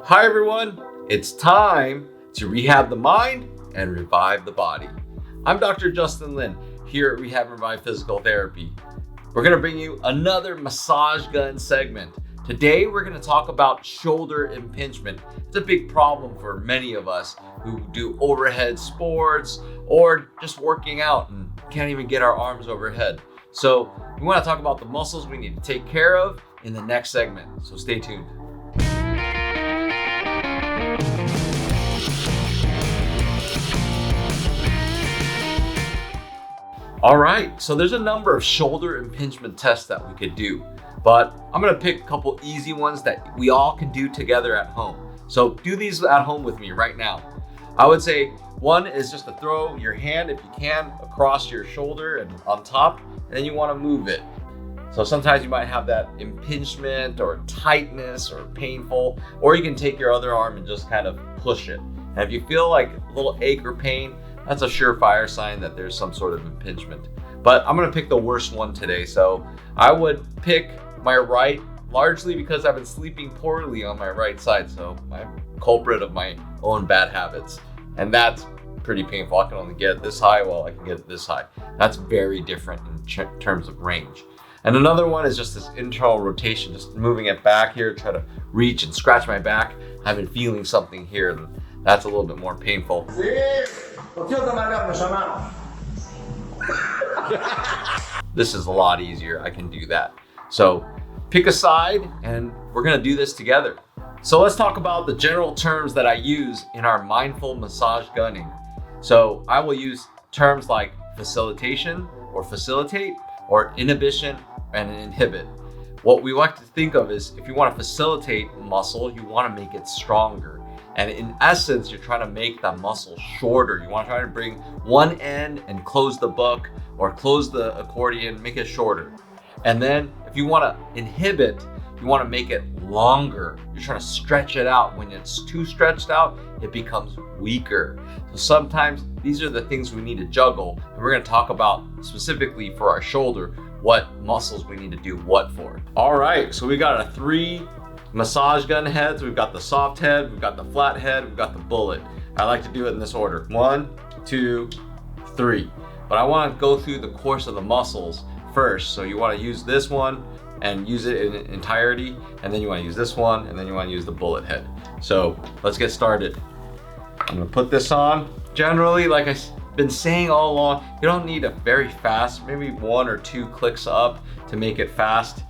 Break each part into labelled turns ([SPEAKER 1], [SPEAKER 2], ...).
[SPEAKER 1] Hi everyone, it's time to rehab the mind and revive the body. I'm Dr. Justin Lin here at Rehab and Revive Physical Therapy. We're going to bring you another massage gun segment. Today we're going to talk about shoulder impingement. It's a big problem for many of us who do overhead sports or just working out and can't even get our arms overhead. So we want to talk about the muscles we need to take care of in the next segment. So stay tuned. All right, so there's a number of shoulder impingement tests that we could do, but I'm gonna pick a couple easy ones that we all can do together at home. So do these at home with me right now. I would say one is just to throw your hand, if you can, across your shoulder and on top, and then you wanna move it. So sometimes you might have that impingement or tightness or painful, or you can take your other arm and just kind of push it. And if you feel like a little ache or pain, that's a surefire sign that there's some sort of impingement. But I'm gonna pick the worst one today. So I would pick my right, largely because I've been sleeping poorly on my right side. So I'm culprit of my own bad habits. And that's pretty painful. I can only get it this high, well, I can get it this high. That's very different in terms of range. And another one is just this internal rotation, just moving it back here, try to reach and scratch my back. I've been feeling something here, and that's a little bit more painful. This is a lot easier. I can do that. So pick a side and we're gonna do this together. So let's talk about the general terms that I use in our mindful massage gunning. So I will use terms like facilitation or facilitate, or inhibition and inhibit. What we like to think of is if you want to facilitate muscle, you want to make it stronger. And in essence, you're trying to make that muscle shorter. You want to try to bring one end and close the book or close the accordion, make it shorter. And then if you want to inhibit, you want to make it longer. You're trying to stretch it out. When it's too stretched out, it becomes weaker. So sometimes these are the things we need to juggle. And we're going to talk about specifically for our shoulder, what muscles we need to do what for. All right, so we got a 3 massage gun heads. We've got the soft head, we've got the flat head, we've got the bullet. I like to do it in this order. 1, 2, 3. But I want to go through the course of the muscles first. So you want to use this one and use it in entirety, and then you want to use this one, and then you want to use the bullet head. So let's get started. I'm gonna put this on. Generally, like I've been saying all along, you don't need a very fast, maybe 1 or 2 clicks up to make it fast,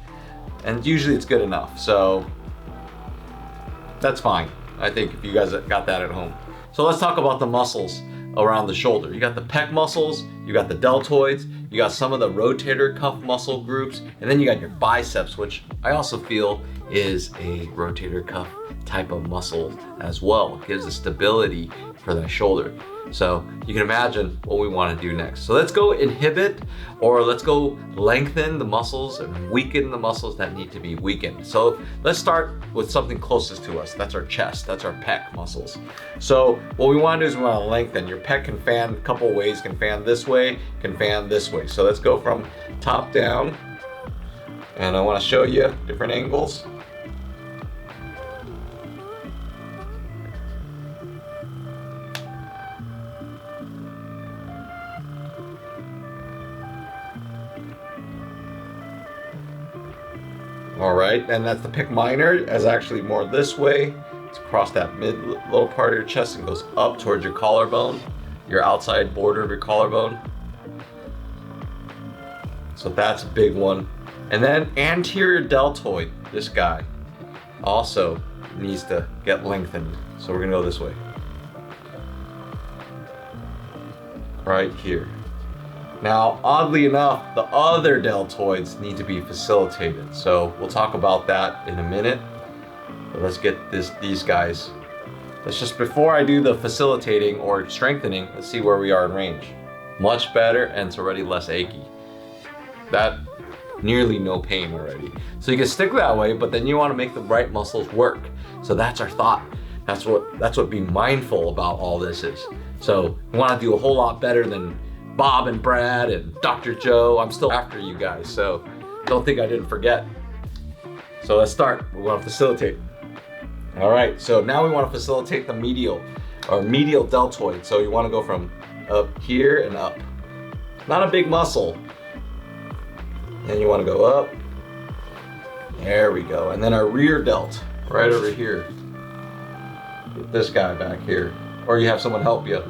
[SPEAKER 1] and usually it's good enough. So that's fine. I think if you guys got that at home. So let's talk about the muscles around the shoulder. You got the pec muscles, you got the deltoids, you got some of the rotator cuff muscle groups, and then you got your biceps, which I also feel is a rotator cuff type of muscle as well. It gives a stability for the shoulder. So you can imagine what we want to do next. So let's go inhibit, or let's go lengthen the muscles and weaken the muscles that need to be weakened. So let's start with something closest to us. That's our chest, that's our pec muscles. So what we want to do is we want to lengthen. Your pec can fan a couple ways, can fan this way, can fan this way. So let's go from top down, and I want to show you different angles. All right, and that's the pec minor, is actually more this way. It's across that mid little part of your chest and goes up towards your collarbone, your outside border of your collarbone. So that's a big one. And then anterior deltoid, this guy also needs to get lengthened. So we're gonna go this way. Right here. Now, oddly enough, the other deltoids need to be facilitated. So we'll talk about that in a minute. But let's get these guys. Let's just, before I do the facilitating or strengthening, let's see where we are in range. Much better, and it's already less achy. That, nearly no pain already. So you can stick that way, but then you want to make the right muscles work. So that's our thought. That's what being mindful about all this is. So we want to do a whole lot better than Bob and Brad and Dr. Joe. I'm still after you guys, so don't think I didn't forget. So let's start. We want to facilitate. All right, so now we want to facilitate the medial or medial deltoid. So you want to go from up here and up. Not a big muscle. Then you want to go up. There we go. And then our rear delt, right over here. Get this guy back here. Or you have someone help you.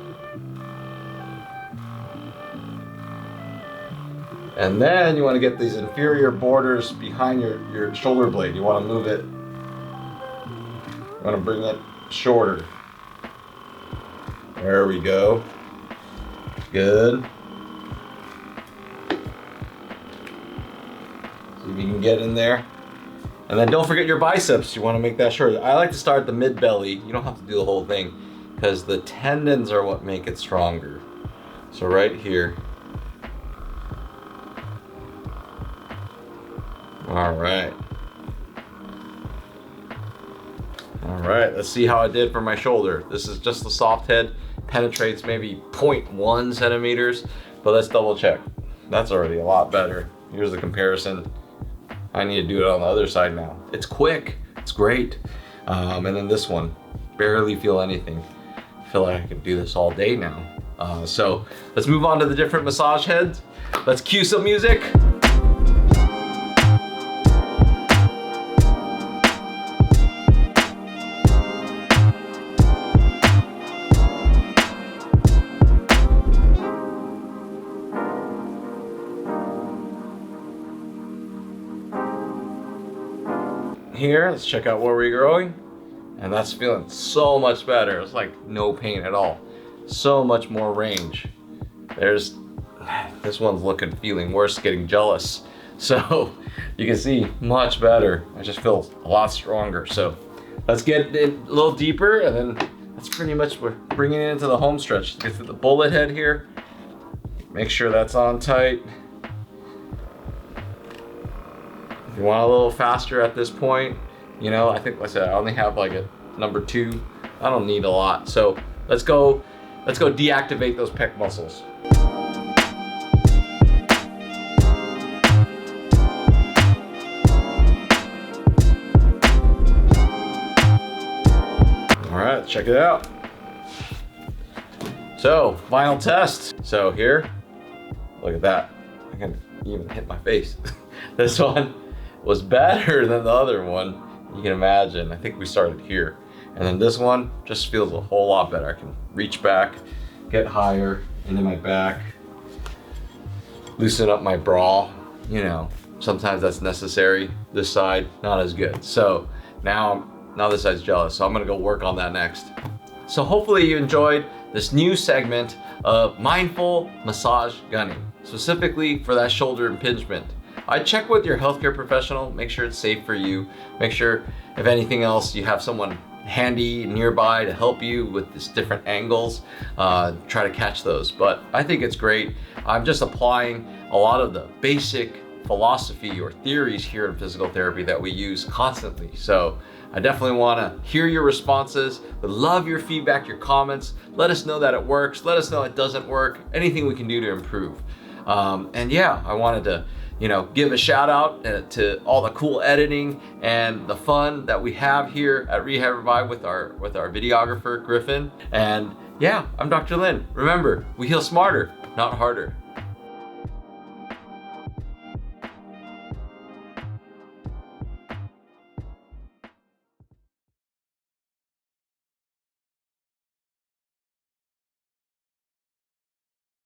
[SPEAKER 1] And then you want to get these inferior borders behind your shoulder blade. You want to move it. You want to bring it shorter. There we go. Good. See if you can get in there. And then don't forget your biceps. You want to make that short. I like to start the mid belly. You don't have to do the whole thing because the tendons are what make it stronger. So right here. All right. All right, let's see how I did for my shoulder. This is just the soft head, penetrates maybe 0.1 centimeters, but let's double check. That's already a lot better. Here's the comparison. I need to do it on the other side now. It's quick, it's great. And then this one, barely feel anything. I feel like I could do this all day now. So let's move on to the different massage heads. Let's cue some music. Here, let's check out where we're growing, and that's feeling so much better. It's like no pain at all. So much more range. There's this one's feeling worse, getting jealous. So you can see much better. I just feel a lot stronger. So let's get in a little deeper, and then that's pretty much we're bringing it into the home stretch. Get to the bullet head here. Make sure that's on tight. If you want a little faster at this point, you know, I think, like I said, I only have like a number 2. I don't need a lot. So let's go deactivate those pec muscles. All right, check it out. So final test. So here, look at that. I can even hit my face. This one was better than the other one. You can imagine, I think we started here. And then this one just feels a whole lot better. I can reach back, get higher into my back, loosen up my bra. You know, sometimes that's necessary. This side, not as good. So now this side's jealous. So I'm gonna go work on that next. So hopefully you enjoyed this new segment of mindful massage gunning, specifically for that shoulder impingement. I check with your healthcare professional, make sure it's safe for you. Make sure, if anything else, you have someone handy nearby to help you with these different angles. Try to catch those. But I think it's great. I'm just applying a lot of the basic philosophy or theories here in physical therapy that we use constantly. So I definitely want to hear your responses. Would love your feedback, your comments. Let us know that it works. Let us know it doesn't work. Anything we can do to improve. And yeah, I wanted to give a shout out to all the cool editing and the fun that we have here at Rehab Revive with our videographer, Griffin. And yeah, I'm Dr. Lin. Remember, we heal smarter, not harder.